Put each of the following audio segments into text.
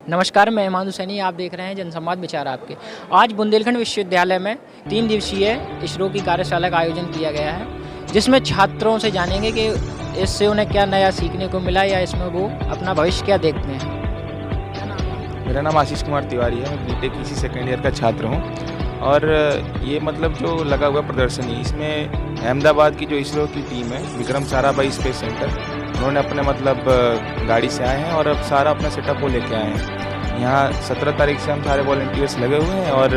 नमस्कार, मैं हिमांशु सैनी। आप देख रहे हैं जनसंवाद विचार आपके। आज बुंदेलखंड विश्वविद्यालय में 3 दिवसीय इसरो की कार्यशाला का आयोजन किया गया है, जिसमें छात्रों से जानेंगे कि इससे उन्हें क्या नया सीखने को मिला या इसमें वो अपना भविष्य क्या देखते हैं। मेरा नाम आशीष कुमार तिवारी है। मैं बीटेक इसी सेकेंड ईयर का छात्र हूँ। और ये मतलब जो लगा हुआ प्रदर्शनी, इसमें अहमदाबाद की जो इसरो की टीम है, विक्रम साराभाई स्पेस सेंटर, उन्होंने अपने मतलब गाड़ी से आए हैं और अब सारा अपना सेटअप वो लेके आए हैं। यहाँ 17 तारीख से हम सारे वॉलंटियर्स लगे हुए हैं और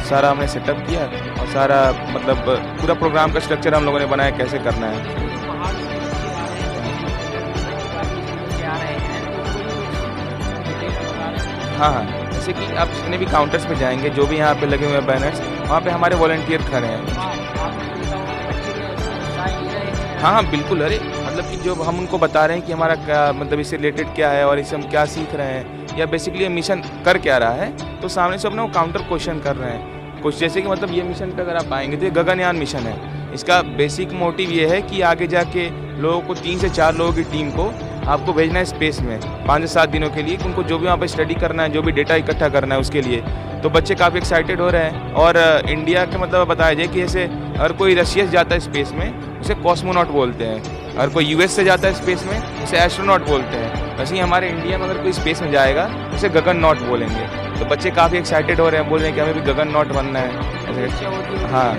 सारा हमने सेटअप किया और सारा मतलब पूरा प्रोग्राम का स्ट्रक्चर हम लोगों ने बनाया कैसे करना है। हाँ, जैसे कि आप जितने भी काउंटर्स पे जाएंगे, जो भी यहाँ पे लगे हुए हैं बैनर्स, वहाँ पे हमारे वॉलंटियर खड़े हैं। हाँ, बिल्कुल। अरे मतलब कि जो हम उनको बता रहे हैं कि हमारा क्या मतलब इससे रिलेटेड क्या है और इससे हम क्या सीख रहे हैं या बेसिकली मिशन कर क्या रहा है, तो सामने से अपना वो काउंटर क्वेश्चन कर रहे हैं कुछ, जैसे कि मतलब ये मिशन पे अगर आप आएंगे तो ये गगनयान मिशन है। इसका बेसिक मोटिव ये है कि आगे जाके लोगों को 3 से 4 लोगों की टीम को आपको भेजना है स्पेस में 5 से 7 दिनों के लिए, कि उनको जो भी वहाँ पे स्टडी करना है, जो भी डेटा इकट्ठा करना है उसके लिए। तो बच्चे काफ़ी एक्साइटेड हो रहे हैं। और इंडिया के मतलब बताया जाए कि जैसे अगर कोई रशिया से जाता है स्पेस में, उसे कॉस्मोनॉट बोलते हैं। अगर कोई यूएस से जाता है स्पेस में, उसे एस्ट्रोनॉट बोलते हैं। वैसे ही हमारे इंडिया में अगर कोई स्पेस में जाएगा, उसे गगन नॉट बोलेंगे। तो बच्चे काफ़ी एक्साइटेड हो रहे हैं, बोल रहे हैं कि हमें भी गगन नॉट बनना है। हाँ,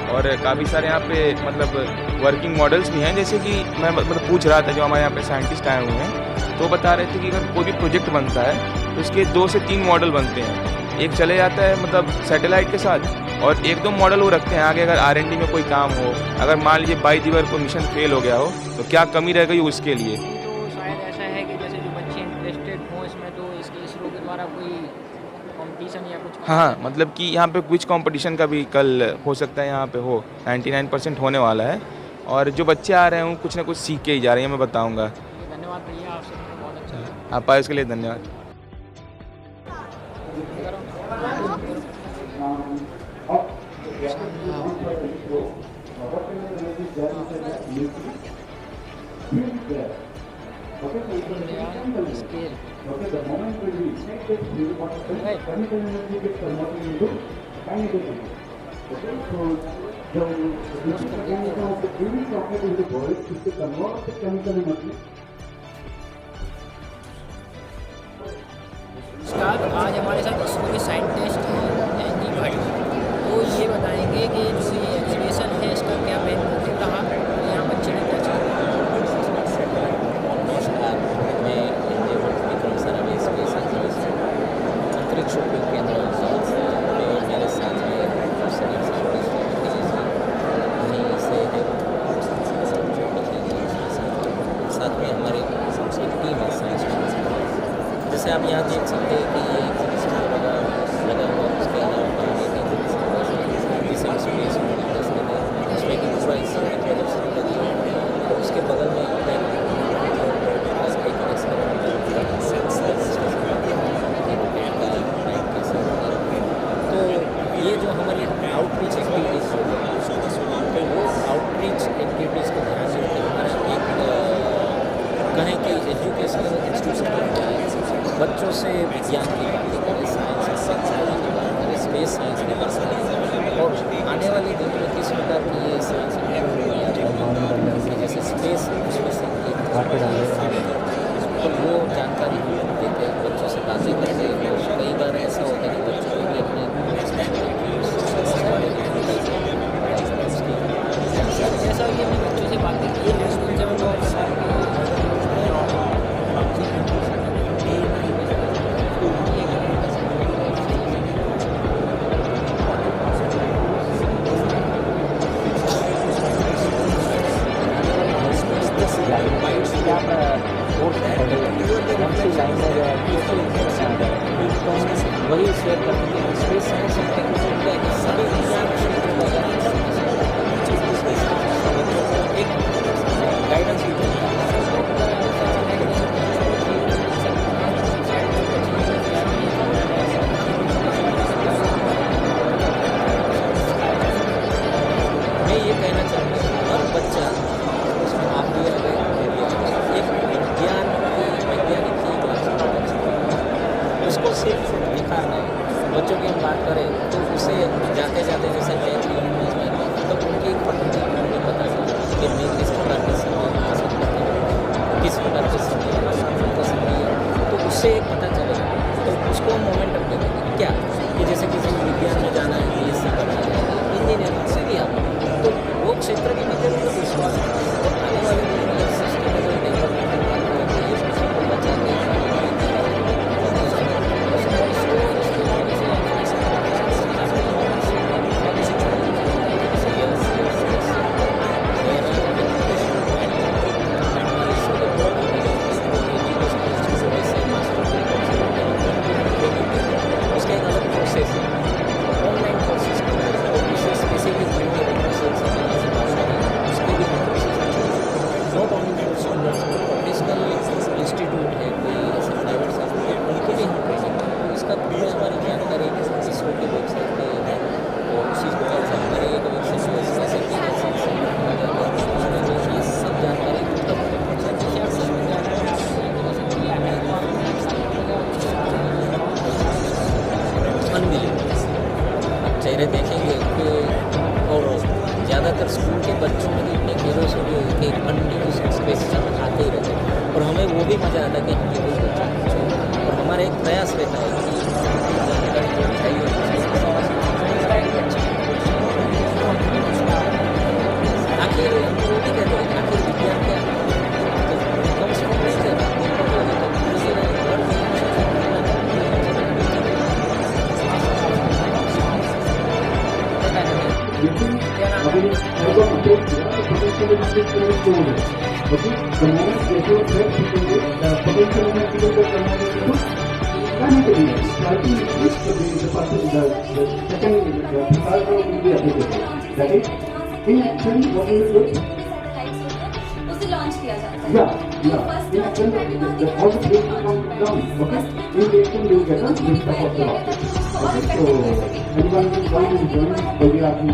और काफ़ी सारे यहाँ पे मतलब वर्किंग मॉडल्स भी हैं। जैसे कि मैं मतलब पूछ रहा था, जो हमारे यहाँ पे साइंटिस्ट आए हुए हैं, तो बता रहे थे कि अगर कोई भी प्रोजेक्ट बनता है तो उसके 2 से 3 मॉडल बनते हैं। एक चले जाता है मतलब सैटेलाइट के साथ, और 1-2 मॉडल वो रखते हैं आगे, अगर R&D में कोई काम हो, अगर मान लीजिए बाई दी को मिशन फेल हो गया हो तो क्या कमी रह गई उसके लिए। तो शायद ऐसा है कि जैसे जो बच्चे इंटरेस्टेड हों इसमें, तो इसके इसरो के द्वारा कोई कॉम्पिटिशन या कुछ। हाँ, मतलब कि यहाँ पे क्विज कंपटीशन का भी कल हो सकता है, यहाँ पे हो 99% होने वाला है। और जो बच्चे आ रहे हैं वो कुछ ना कुछ सीख के ही जा रहे हैं, मैं बताऊँगा। धन्यवाद भैया, आपसे मिलकर बहुत अच्छा लगा। आप आए उसके लिए धन्यवाद। नमस्कार, आज हमारे साथ इसरो के साइंटिस्ट हैं एनजी भाई। तो ये बताएंगे कि जो ये एग्जीबिशन है इसका क्या मेन मोटिव रहा और यहाँ बच्चे ने क्या सीखा। नमस्कार, मैं एनजी विक्रम साराभाई स्पेस अंतरिक्ष उपयोग केंद्र और मेरे साथ में सभी साइंटिस्ट साथ में हमारी टीम है साइंस। जैसे आप यहाँ देख सकते हैं कि ये एग्जीबिशन लगा हुआ, उसके अलावा जिसे स्पेस उसमें कि पूरा हिस्सा प्रदर्शनी लगी है। और उसके बगल में तो ये जो हमारी आउटरीच एक्टिविटीज़ वो आउटरीच एक्टिविटीज़ को ध्यान में रखते हमारा एक कहें कि एजुकेशनल इंस्टीट्यूशन बच्चों से विज्ञान की बातें करें, साइंस करें, स्पेस साइंस की बात करें, और आने वाले दिनों में किस प्रकार की ये साइंस जैसे स्पेस उसमें से एक तो वो जानकारी देते हैं, बच्चों से बातें करते हैं। कई बार ऐसा होता है कि बच्चों को भी अपने जैसा कि हमने बच्चों से बातें की है, स्कूल से वही शेयर करते हैं। स्पेस साइंस और टेक्नोलॉजी का एक सभी विज्ञान क्षेत्र में एक गाइडेंस भी देता है। मैं ये कहना चाहूँगा हर बच्चा, उसमें आप भी एक विज्ञान की वैज्ञानिक की उसको सिर्फ दिखाना है। बच्चों की हम बात करें तो उसे जाते जाते जैसे 10th किलोमीटर्स में तो उनकी प्रकृति को पता चलता है कि मैं किस प्रकार के समय पसंद करता हूँ, किस प्रकार के समय पसंद है, तो उससे एक पता चलेगा। तो उसको मोमेंटम देंगे क्या कि जैसे किसी को विज्ञान में जाना है, BSc करना है, इंजीनियरिंग से भी आप तो वो क्षेत्र के भीतर उनको विश्वास है। तो आने वाले सिस्टम में डेवलपमेंट बचा के उसका एक अलग प्रोसेस है। ऑनलाइन कोर्सेज उससे स्पेसिफिक उसके भी not only for students, professional institute है, कोई ऐसे प्राइवेट संस्था है, उनको भी हम ट्रेनिंग दें। तो इसका पूरी हमारी जानकारी इसरो की वेबसाइट पर है और उसी हमारी एक वेबसाइट जैसे कि ये सब जानकारी आप चेहरे देखेंगे कि और ज़्यादातर स्कूल के बच्चों में इतने क्यूरियस हो गए कि कंटिन्यूस स्पेस आते ही रहते हैं और हमें वो भी मज़ा आता है कि हम कोई बच्चा पूछे और हमारा एक प्रयास रहता है कि जानकारी जो चाहिए आखिर हम वो भी कहते हैं आखिर विज्ञान क्या कम से कम नहीं कर लेकिन अगर एल्बम अपडेट किया तो पोटेंशियल इनपुट को हो गया ओके द मोमेंट जैसे पोटेंशियल इनपुट को करना है तो नहीं करिए starting is the second third row will be updated that is in action what is it उसे लॉन्च किया जाता है in action the all the things come down okay in action you get a list of the objects okay so anyone will join maybe आपने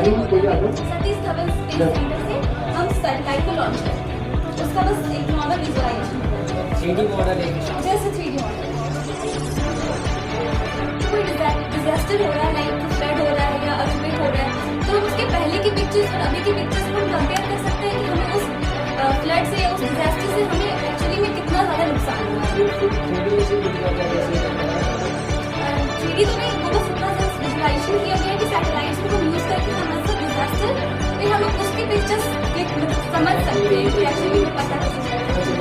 anyone कोई आता Satish Dhawan space centre से हम satellite को लॉन्च करते हैं। उसका बस एक नॉर्मल विजुअलाइजेशन 3D मॉडल है जैसे 3D मॉडल कोई डिजास्टर हो रहा है लाइक फ्लड हो रहा है या अर्थक्वेक हो रहा है तो उसके पहले की पिक्चर्स और अभी की पिक्चर्स को हम कंपेयर कर सकते हैं कि हमें उस फ्लड से या उस डिजास्टर से हमें एक्चुअली में कितना ज़्यादा नुकसान हुआ है। 3D तो नहीं वो बस इतना सा विजुअलाइजेशन किया गया है कि सैटेलाइट्स को हम यूज़ करके हम ऐसा डिजास्टर फिर हम लोग उसकी पिक्चर्स समझ सकते हैं कि एक्चुअली में पता कैसे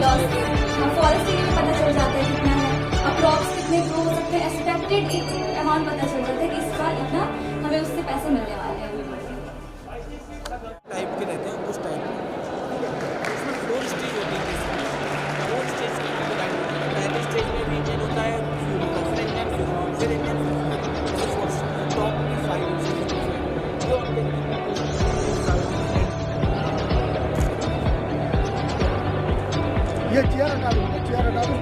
लॉस हम फॉरेस्ट एरिया में पता चल जाता है कितना है और क्रॉप्स कितने ग्रो हो सकते हैं एक्सपेक्टेड एक अमाउंट पता चल जाता है कि इस साल इतना हमें उससे पैसे मिलने वाले हैं। टाइप के रहते हैं उस टाइप उसमें 4 स्टेज होती है। 4 स्टेज पहले स्टेज में भी इंजन होता है फिर इंजन फिर इंजन टॉप की 5 जो ये चेयर हटा दो चेयर हटा दो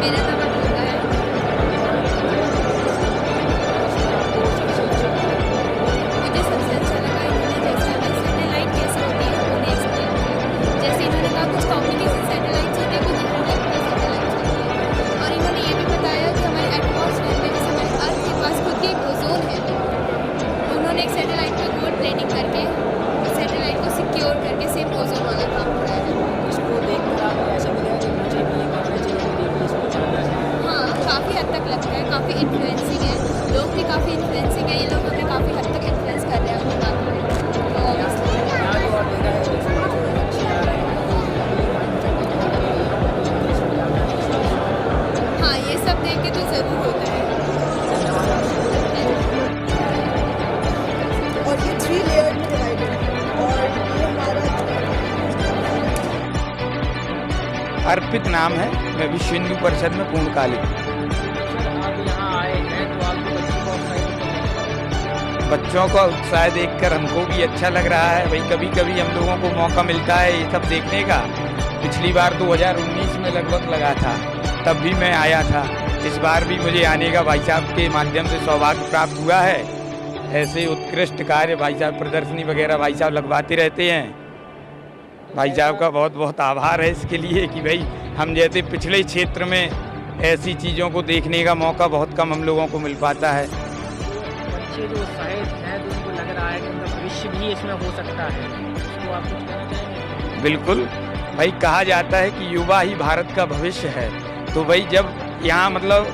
मेरा नाम अपूर्वा है। मुझे सबसे अच्छा लगा इन्होंने जैसे हमें सैटेलाइट कैसे होती है उन्होंने एक्सप्लेन किया। जैसे इन्होंने कहा कुछ कम्युनिकेशन सैटेलाइट्स होते हैं कुछ इंटरनेशनल सैटेलाइट्स होती है और इन्होंने ये भी बताया कि हमारे एटमॉस्फेयर में जैसे हमारे अर्थ के पास खुद की एक ओजोन है उन्होंने एक सैटेलाइट पर कोड प्लेनिंग करके सैटेलाइट को सिक्योर करके सेम ओजोन वाला काम कराया है। इसको देखकर आपको ऐसा लगेगा कि मुझे भी ये करना चाहिए मुझे भी इसमें जाना है। हाँ काफ़ी हद तक लगता है काफ़ी इन्फ्लुएंसिंग है लोग भी काफ़ी इन्फ्लुएंसिंग है ये लोग हमें काफ़ी हद तक इन्फ्लुएंस कर रहे हैं अपनी बातों में तो ऑब्वियसली यहाँ जो और देखा है जो छोटे छोटे बच्चे आ रहे हैं हाँ ये सब देख के तो ज़रूर होता है। और ये 3 लेयर में डिवाइडेड है और ये हमारा अर्पित नाम है, मैं विश्व हिंदू परिषद में पूर्णकालिक। आप यहाँ आए हैं तो आपको बच्चे को बच्चों का उत्साह देखकर हमको भी अच्छा लग रहा है। भाई कभी कभी हम लोगों को मौका मिलता है ये सब देखने का। पिछली बार 2019 में लगभग लगा था, तब भी मैं आया था। इस बार भी मुझे आने का भाई साहब के माध्यम से सौभाग्य प्राप्त हुआ है। ऐसे उत्कृष्ट कार्य भाई साहब प्रदर्शनी वगैरह भाई साहब लगवाते रहते हैं। भाई साहब का बहुत बहुत आभार है इसके लिए कि भाई हम जैसे पिछले क्षेत्र में ऐसी चीज़ों को देखने का मौका बहुत कम हम लोगों को मिल पाता है। बच्चे जो उत्साहित हैं तो उनको लग रहा है कि उनका भविष्य भी इसमें हो सकता है, तो आप कुछ कहना चाहेंगे? बिल्कुल भाई, कहा जाता है कि युवा ही भारत का भविष्य है। तो भाई जब यहाँ मतलब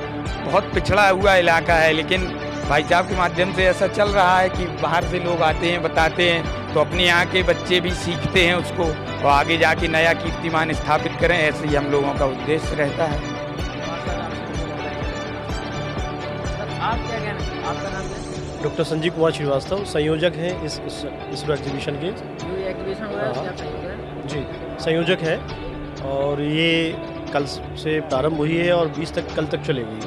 बहुत पिछड़ा हुआ इलाका है, लेकिन भाई साहब के माध्यम से ऐसा चल रहा है कि बाहर से लोग आते हैं, बताते हैं, तो अपने यहाँ के बच्चे भी सीखते हैं उसको और आगे जाके नया कीर्तिमान स्थापित करें। ऐसे ही हम लोगों का उद्देश्य रहता है। आप क्या कहना, आपका नाम क्या है? डॉक्टर संजीव कुमार श्रीवास्तव संयोजक हैं इस एग्जीबिशन के। जो ये एग्जीबिशन हो रहा है उसके आप संयोजक हैं? जी, संयोजक हैं और ये कल से प्रारंभ हुई है और 20 तक कल तक चलेगी।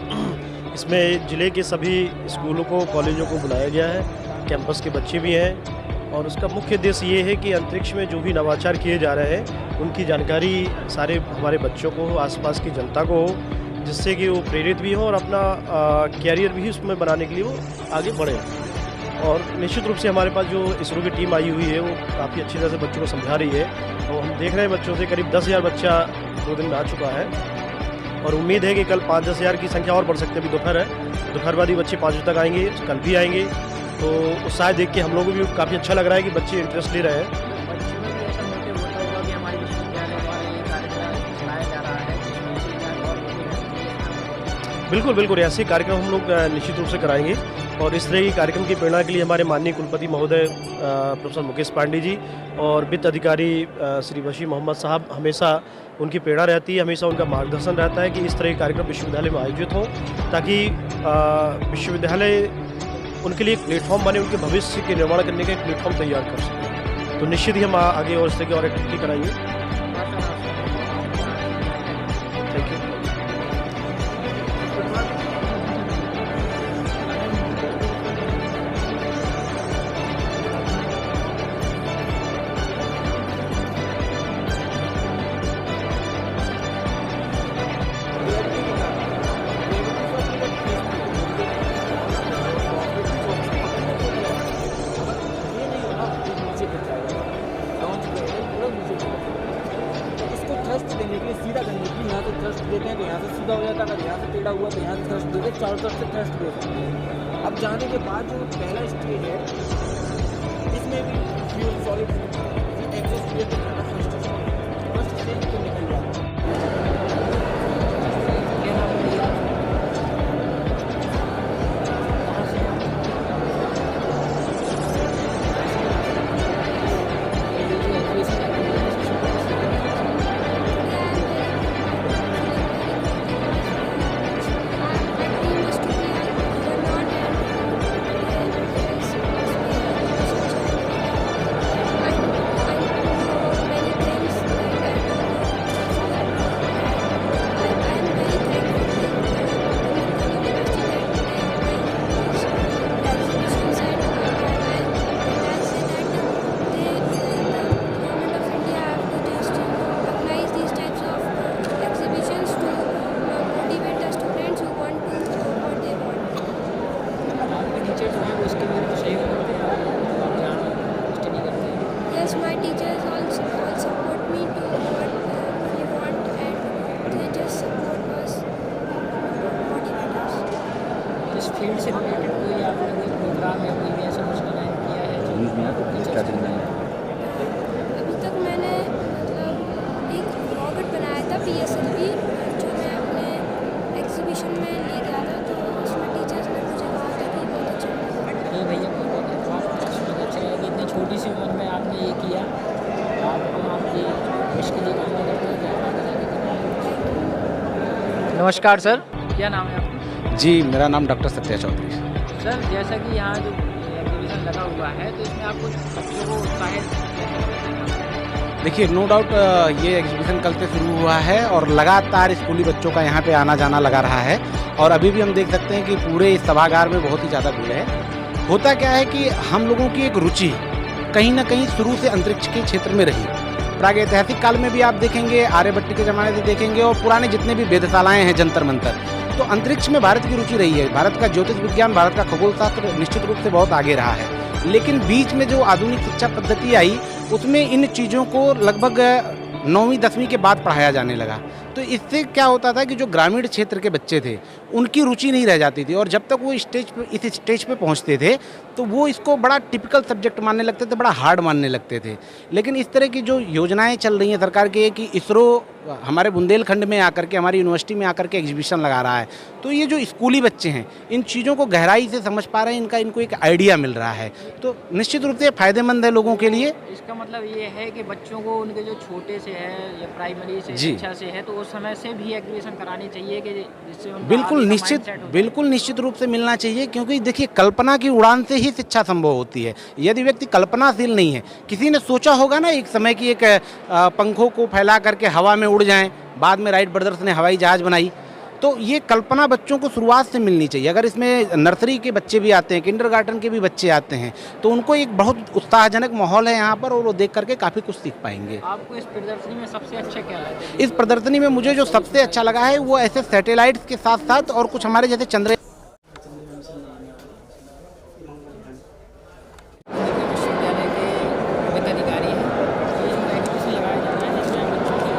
इसमें ज़िले के सभी स्कूलों को, कॉलेजों को बुलाया गया है, कैंपस के बच्चे भी हैं और उसका मुख्य उद्देश्य ये है कि अंतरिक्ष में जो भी नवाचार किए जा रहे हैं उनकी जानकारी सारे हमारे बच्चों को, आसपास की जनता को हो, जिससे कि वो प्रेरित भी हो और अपना कैरियर भी उसमें बनाने के लिए वो आगे बढ़े। और निश्चित रूप से हमारे पास जो इसरो की टीम आई हुई है वो काफ़ी अच्छी तरह से बच्चों को समझा रही है और हम देख रहे हैं बच्चों से करीब 10,000 बच्चा 2 दिन में आ चुका है और उम्मीद है कि कल 5-10 हज़ार की संख्या और बढ़ सकती है। अभी दोपहर है, दोपहर बाद ही बच्चे 5 बजे तक आएंगे, कल भी आएंगे। तो उत्साह देख के हम लोगों को भी काफ़ी अच्छा लग रहा है कि बच्चे इंटरेस्ट ले रहे हैं। बच्चों में भी ऐसा मोटिव होता होगा कि हमारे विश्वविद्यालय द्वारा ये कार्यक्रम चलाया जा रहा है, जिसमें से और बिल्कुल बिल्कुल ऐसे कार्यक्रम हम लोग निश्चित रूप से कराएंगे और इस तरह के कार्यक्रम की प्रेरणा के लिए हमारे माननीय कुलपति महोदय प्रोफेसर मुकेश पांडे जी और वित्त अधिकारी श्री बशीर मोहम्मद साहब, हमेशा उनकी प्रेरणा रहती है, हमेशा उनका मार्गदर्शन रहता है कि इस तरह के कार्यक्रम विश्वविद्यालय में आयोजित हों ताकि विश्वविद्यालय उनके लिए एक प्लेटफॉर्म बने, उनके भविष्य के निर्माण करने का एक प्लेटफॉर्म तैयार कर सकें। तो निश्चित ही हम आगे और इस तरह की और एक्टिविटी कराएंगे। Thank you. थ्रस्ट देने के लिए, सीधा करने के लिए यहाँ से थ्रस्ट देते हैं तो यहाँ से सीधा हो जाता है, अगर यहाँ से टेढ़ा हुआ तो यहाँ से थ्रस्ट देते हैं, चारों तरफ से थ्रस्ट दे सकते हैं। अब जाने के बाद जो पहला स्टेज है इसमें भी fuel solid exoskeleton first stage तो निकल जाता है। Yes, my teachers all support me to what we want and they just support us, motivate us. इस फील्ड से रिलेटेड कोई आपने कोई प्रोग्राम या कोई भी ऐसा कुछ डिज़ाइन किया है? अभी तक मैंने मतलब एक रॉकेट बनाया था PSLV जो मैं अपने एग्जीबिशन में ले गया था, तो उसमें टीचर्स ने मुझे कहा था कि बहुत अच्छा लगा। ये भैया बहुत अच्छा है कि इतनी छोटी सी उम्र में आपने ये किया। आपकी विश के लिए कामना करते हैं कि आप आगे जाके करें। नमस्कार सर, क्या नाम है आपका? जी, मेरा नाम डॉक्टर सत्या चौधरी। सर, जैसा कि यहाँ जो एग्जीबिशन लगा हुआ है तो इसमें आपको बच्चों को उत्साहित, देखिए, नो डाउट ये एग्जीबिशन कल से शुरू हुआ है और लगातार स्कूली बच्चों का यहाँ पे आना जाना लगा रहा है और अभी भी हम देख सकते हैं कि पूरे इस सभागार में बहुत ही ज़्यादा भीड़ है। होता क्या है कि हम लोगों की एक रुचि कहीं ना कहीं शुरू से अंतरिक्ष के क्षेत्र में रही। प्रागैतिहासिक काल में भी आप देखेंगे, आर्यभट्ट के ज़माने से देखेंगे, और पुराने जितने भी वेधशालाएँ हैं, जंतर मंतर, तो अंतरिक्ष में भारत की रुचि रही है। भारत का ज्योतिष विज्ञान, भारत का खगोल शास्त्र निश्चित रूप से बहुत आगे रहा है। लेकिन बीच में जो आधुनिक शिक्षा पद्धति आई, उसमें इन चीज़ों को लगभग 9वीं 10वीं के बाद पढ़ाया जाने लगा। तो इससे क्या होता था कि जो ग्रामीण क्षेत्र के बच्चे थे, उनकी रुचि नहीं रह जाती थी, और जब तक वो इस स्टेज पे पहुंचते थे तो वो इसको बड़ा टिपिकल सब्जेक्ट मानने लगते थे, बड़ा हार्ड मानने लगते थे। लेकिन इस तरह की जो योजनाएं चल रही हैं सरकार की, कि इसरो हमारे बुंदेलखंड में आकर के, हमारी यूनिवर्सिटी में आकर के एग्जीबिशन लगा रहा है, तो ये जो स्कूली बच्चे हैं इन चीज़ों को गहराई से समझ पा रहे हैं, इनको एक आइडिया मिल रहा है, तो निश्चित रूप से फ़ायदेमंद है लोगों के लिए। इसका मतलब ये है कि बच्चों को उनके जो छोटे से है या प्राइमरी से शिक्षा से है, तो उस समय से भी एग्जीबिशन करानी चाहिए कि जिससे बिल्कुल निश्चित रूप से मिलना चाहिए। क्योंकि देखिए, कल्पना की उड़ान से ही शिक्षा संभव होती है। यदि व्यक्ति कल्पनाशील नहीं है, किसी ने सोचा होगा ना एक समय की एक पंखों को फैला करके हवा में उड़ जाएं, बाद में राइट ब्रदर्स ने हवाई जहाज बनाई, तो ये कल्पना बच्चों को शुरुआत से मिलनी चाहिए। अगर इसमें नर्सरी के बच्चे भी आते हैं, किंडरगार्टन के भी बच्चे आते हैं, तो उनको एक बहुत उत्साहजनक माहौल है यहाँ पर, और वो देख करके काफ़ी कुछ सीख पाएंगे। आपको इस प्रदर्शनी में सबसे अच्छा क्या लगा? इस प्रदर्शनी में मुझे जो सबसे अच्छा लगा है वो ऐसे सैटेलाइट्स के साथ साथ और कुछ हमारे जैसे चंद्रयान विश्वविद्यालय के वित्त अधिकारी हैं, तो इसमें एग्जीबिशन लगाया जाता है जिसमें बच्चों की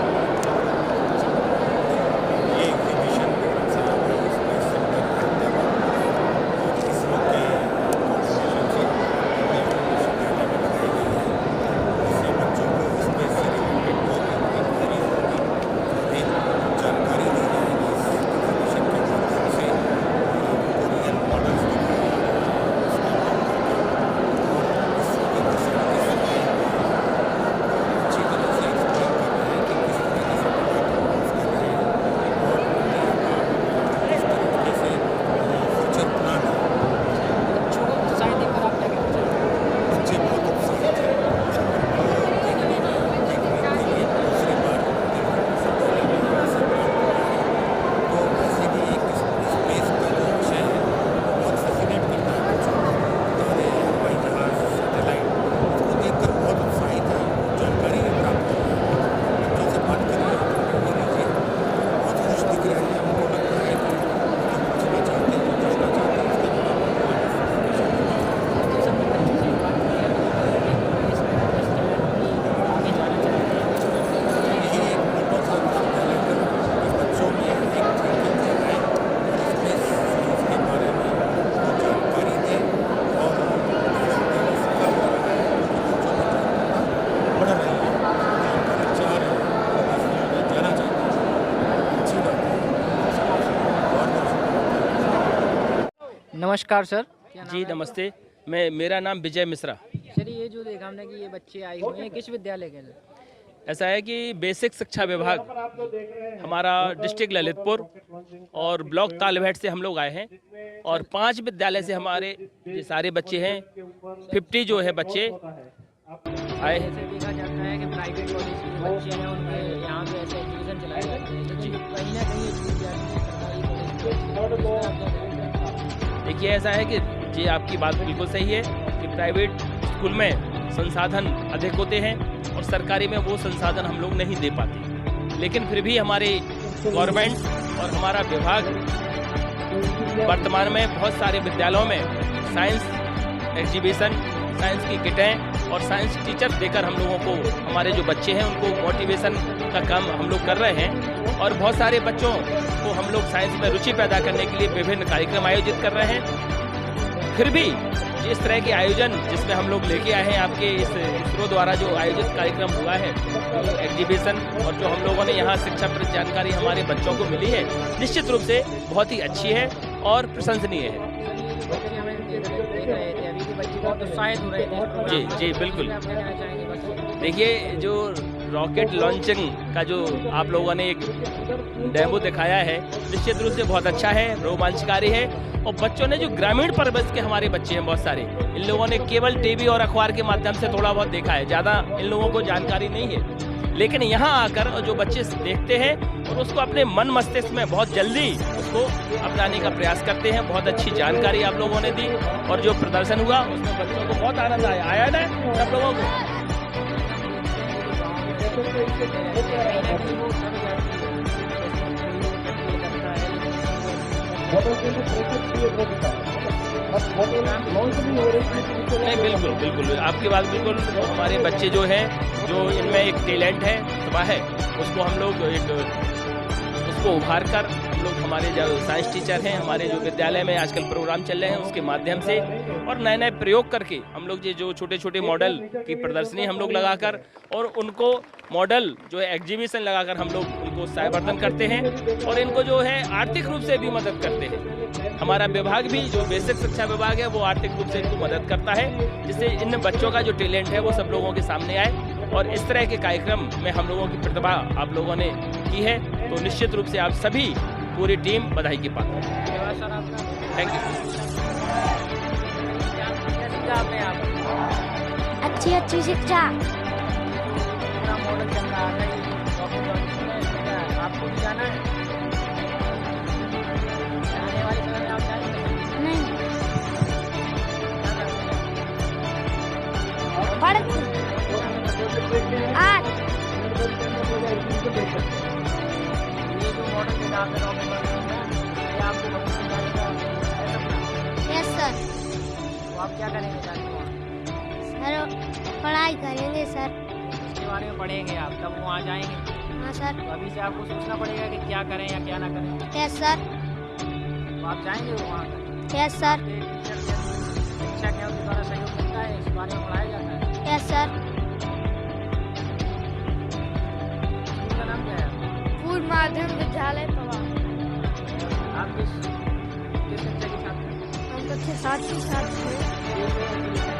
नमस्कार सर। जी नमस्ते, मेरा नाम विजय मिश्रा। सर, ये जो देखा हमने कि ये बच्चे आए हुए हैं, किस विद्यालय के? ऐसा है कि बेसिक शिक्षा विभाग हमारा डिस्ट्रिक्ट ललितपुर और ब्लॉक तालबेट से हम लोग आए हैं, और 5 विद्यालय से हमारे ये सारे बच्चे हैं। 50 जो है बच्चे आए हैं। देखा जाता है कि प्राइवेट कॉलेज के बच्चे हैं, उनके यहाँ पे ऐसे एग्जीबिशन चलाए जाते हैं, लेकिन कहीं ना कहीं सरकारी कॉलेज। देखिए, ऐसा है कि जी आपकी बात बिल्कुल सही है कि प्राइवेट स्कूल में संसाधन अधिक होते हैं और सरकारी में वो संसाधन हम लोग नहीं दे पाते। लेकिन फिर भी हमारे गवर्नमेंट और हमारा विभाग वर्तमान में बहुत सारे विद्यालयों में साइंस एग्जीबिशन, साइंस की किटें और साइंस टीचर देकर हम लोगों को, हमारे जो बच्चे हैं उनको मोटिवेशन का काम हम लोग कर रहे हैं। और बहुत सारे बच्चों को हम लोग साइंस में रुचि पैदा करने के लिए विभिन्न कार्यक्रम आयोजित कर रहे हैं। फिर भी इस तरह के आयोजन जिसमें हम लोग लेके आए हैं, आपके इस इसरो द्वारा जो आयोजित कार्यक्रम हुआ है एग्जीबिशन, और जो हम लोगों ने यहाँ शिक्षाप्रद जानकारी हमारे बच्चों को मिली है, निश्चित रूप से बहुत ही अच्छी है और प्रशंसनीय है। जी जी बिल्कुल। देखिए, जो रॉकेट लॉन्चिंग का जो आप लोगों ने एक डेमो दिखाया है, निश्चित रूप से बहुत अच्छा है, रोमांचकारी है। और बच्चों ने जो ग्रामीण परिवेश के हमारे बच्चे हैं बहुत सारे, इन लोगों ने केवल टीवी और अखबार के माध्यम से थोड़ा बहुत देखा है, ज़्यादा इन लोगों को जानकारी नहीं है। लेकिन यहाँ आकर जो बच्चे देखते हैं और उसको अपने मन मस्तिष्क में बहुत जल्दी उसको अपनाने का प्रयास करते हैं। बहुत अच्छी जानकारी आप लोगों ने दी और जो प्रदर्शन हुआ उसमें बच्चों को बहुत आनंद आया ना सब लोगों को। नहीं, बिल्कुल बिल्कुल आपकी बात बिल्कुल। हमारे बच्चे जो हैं, जो इनमें एक टैलेंट है, प्रतिभा है, उसको हम लोग उसको उभार कर हम लोग, हमारे जो साइंस टीचर हैं, हमारे जो विद्यालय में आजकल प्रोग्राम चल रहे हैं उसके माध्यम से और नए नए प्रयोग करके हम लोग जो छोटे छोटे मॉडल की प्रदर्शनी हम लोग लगाकर और उनको मॉडल जो है एग्जीबिशन लगाकर हम लोग उनको सहायवर्धन करते हैं और इनको जो है आर्थिक रूप से भी मदद करते हैं। हमारा विभाग भी जो बेसिक शिक्षा विभाग है वो आर्थिक रूप से इनको मदद करता है, जिससे इन बच्चों का जो टैलेंट है वो सब लोगों के सामने आए। और इस तरह के कार्यक्रम में हम लोगों की प्रतिभा आप लोगों ने की है, तो निश्चित रूप से आप सभी पूरी टीम बधाई की पात्र है। Thank you. अच्छी अच्छी शिक्षा। मॉडल चल रहा है, आपको भी जाना है? आने वाले समय में आप जाएंगे? नहीं, पढ़ आज ये जो मॉडल के नाम है ये आपको यस सर। तो आप क्या करेंगे जाके? सर पढ़ाई करेंगे सर। इसके बारे में पढ़ेंगे आप, तब वहाँ जाएंगे? हाँ सर। तो अभी से आपको सोचना पड़ेगा कि क्या करें या क्या ना करें। Yes sir. तो आप जाएंगे वहाँ? Yes sir. शिक्षा के द्वारा सहयोग मिलता है, इस बारे में पढ़ाया जाता है? Yes sir. स्कूल का नाम क्या है? पूर्व माध्यम विद्यालय पवा। आप किस कक्षा के छात्र हैं? हम कक्षा 7 के छात्र हैं।